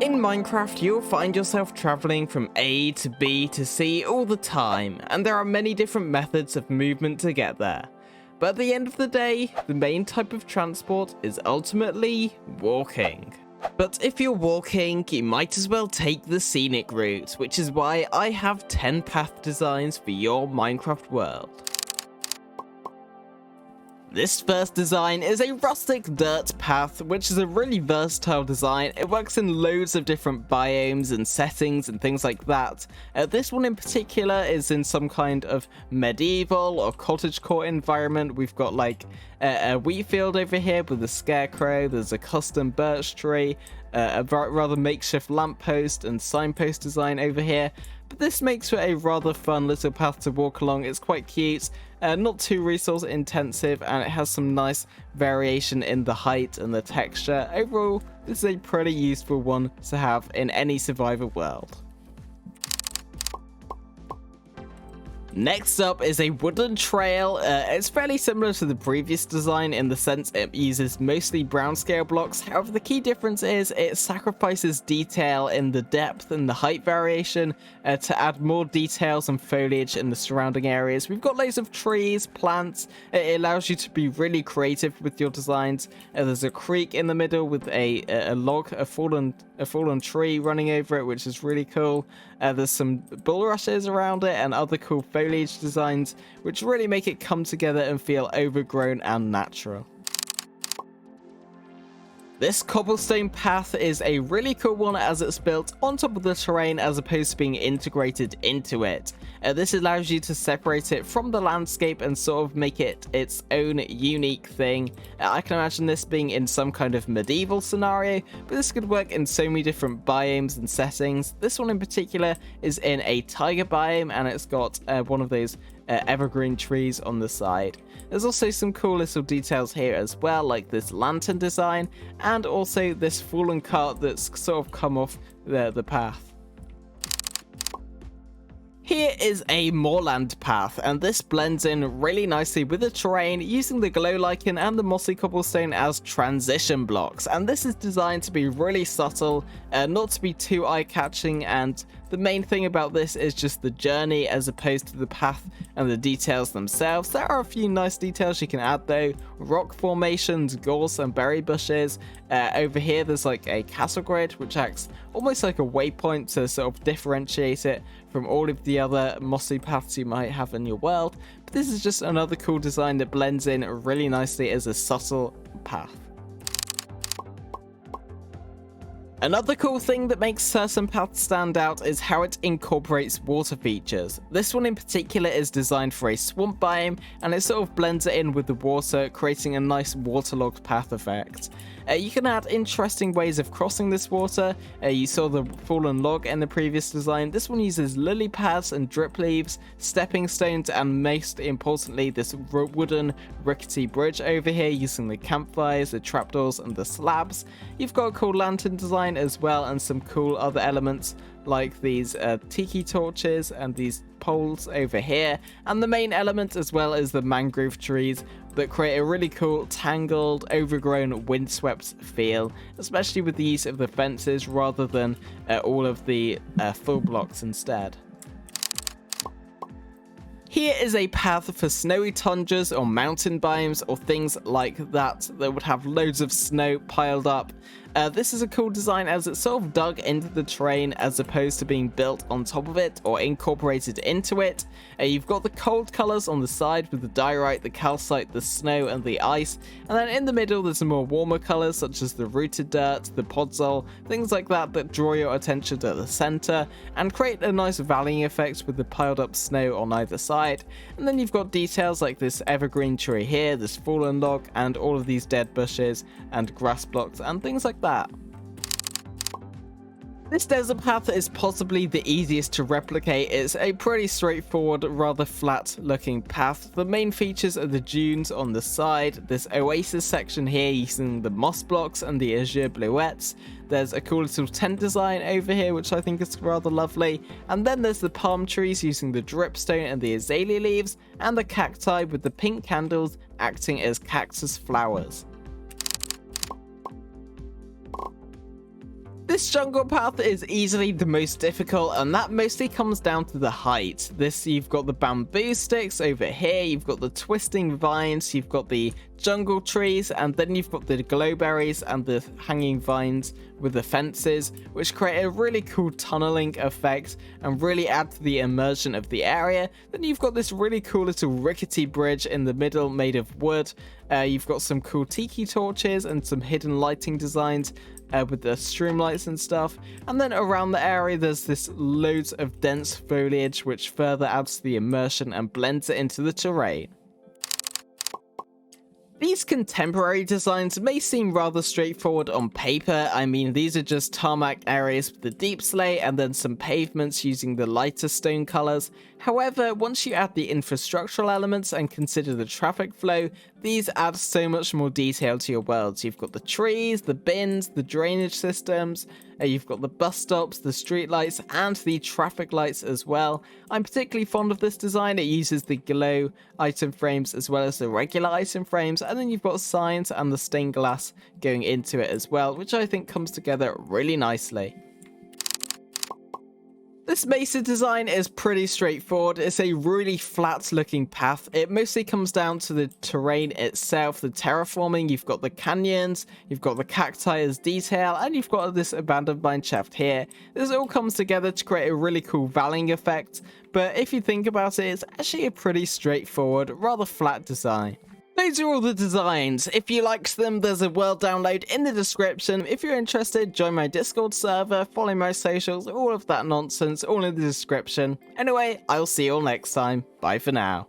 In Minecraft, you'll find yourself traveling from A to B to C all the time, and there are many different methods of movement to get there. But at the end of the day, the main type of transport is ultimately walking. But if you're walking, you might as well take the scenic route, which is why I have 10 path designs for your Minecraft world. This first design is a rustic dirt path, which is a really versatile design. It works in loads of different biomes and settings and things like that. This one in particular is in some kind of medieval or cottagecore environment. We've got like a wheat field over here with a scarecrow, there's a custom birch tree, a rather makeshift lamppost and signpost design over here. But this makes for a rather fun little path to walk along. It's quite cute, not too resource intensive, and it has some nice variation in the height and the texture. Overall, this is a pretty useful one to have in any survival world. Next up is a Woodland Trail. It's fairly similar to the previous design in the sense it uses mostly brown scale blocks. However, the key difference is it sacrifices detail in the depth and the height variation to add more details and foliage in the surrounding areas. We've got loads of trees, plants. It allows you to be really creative with your designs. There's a creek in the middle with a log, a fallen tree running over it, which is really cool. There's some bulrushes around it and other cool foliage designs, which really make it come together and feel overgrown and natural. This cobblestone path is a really cool one as it's built on top of the terrain as opposed to being integrated into it. This allows you to separate it from the landscape and sort of make it its own unique thing. I can imagine this being in some kind of medieval scenario, but this could work in so many different biomes and settings. This one in particular is in a taiga biome, and it's got one of those evergreen trees on the side. There's also some cool little details here as well, like this lantern design and also this fallen cart that's sort of come off the path. Here is a moorland path, and this blends in really nicely with the terrain using the glow lichen and the mossy cobblestone as transition blocks, and this is designed to be really subtle, not to be too eye-catching, and the main thing about this is just the journey as opposed to the path and the details themselves. There are a few nice details you can add though: rock formations, gorse and berry bushes. Over here there's like a castle grid which acts almost like a waypoint to sort of differentiate it from all of the other mossy paths you might have in your world. But this is just another cool design that blends in really nicely as a subtle path. Another cool thing that makes certain paths stand out is how it incorporates water features. This one in particular is designed for a swamp biome, and it sort of blends it in with the water, creating a nice waterlogged path effect. You can add interesting ways of crossing this water. You saw the fallen log in the previous design. This one uses lily pads and drip leaves, stepping stones, and most importantly this wooden rickety bridge over here using the campfires, the trapdoors and the slabs. You've got a cool lantern design as well, and some cool other elements like these tiki torches and these poles over here, and the main element as well as the mangrove trees that create a really cool tangled, overgrown, windswept feel, especially with the use of the fences rather than all of the full blocks instead. Here is a path for snowy tundras or mountain biomes or things like that would have loads of snow piled up. This is a cool design as it's sort of dug into the terrain as opposed to being built on top of it or incorporated into it. You've got the cold colours on the side with the diorite, the calcite, the snow and the ice, and then in the middle there's some more warmer colours such as the rooted dirt, the podzol, things like that draw your attention to the centre and create a nice valleying effect with the piled up snow on either side. And then you've got details like this evergreen tree here, this fallen log, and all of these dead bushes and grass blocks and things like that. This desert path is possibly the easiest to replicate. It's a pretty straightforward, rather flat looking path. The main features are the dunes on the side, this oasis section here using the moss blocks and the azure bluettes. There's a cool little tent design over here which I think is rather lovely, and then there's the palm trees using the dripstone and the azalea leaves, and the cacti with the pink candles acting as cactus flowers. This jungle path is easily the most difficult, and that mostly comes down to the height. You've got the bamboo sticks over here, you've got the twisting vines, you've got the jungle trees, and then you've got the glowberries and the hanging vines with the fences, which create a really cool tunneling effect and really add to the immersion of the area. Then you've got this really cool little rickety bridge in the middle made of wood. You've got some cool tiki torches and some hidden lighting designs with the streamlights and stuff, and then around the area there's this loads of dense foliage which further adds to the immersion and blends it into the terrain. These contemporary designs may seem rather straightforward on paper. I mean, these are just tarmac areas with the deep slate and then some pavements using the lighter stone colours. However, once you add the infrastructural elements and consider the traffic flow, these add so much more detail to your worlds. You've got the trees, the bins, the drainage systems, you've got the bus stops, the street lights, and the traffic lights as well. I'm particularly fond of this design. It uses the glow item frames as well as the regular item frames, and then you've got signs and the stained glass going into it as well, which I think comes together really nicely. This mesa design is pretty straightforward. It's a really flat looking path. It mostly comes down to the terrain itself, the terraforming. You've got the canyons, you've got the cacti as detail, and you've got this abandoned mine shaft here. This all comes together to create a really cool valleying effect, but if you think about it, it's actually a pretty straightforward, rather flat design. Those are all the designs. If you liked them, there's a world download in the description. If you're interested, join my Discord server, follow my socials, all of that nonsense, all in the description. Anyway, I'll see you all next time. Bye for now.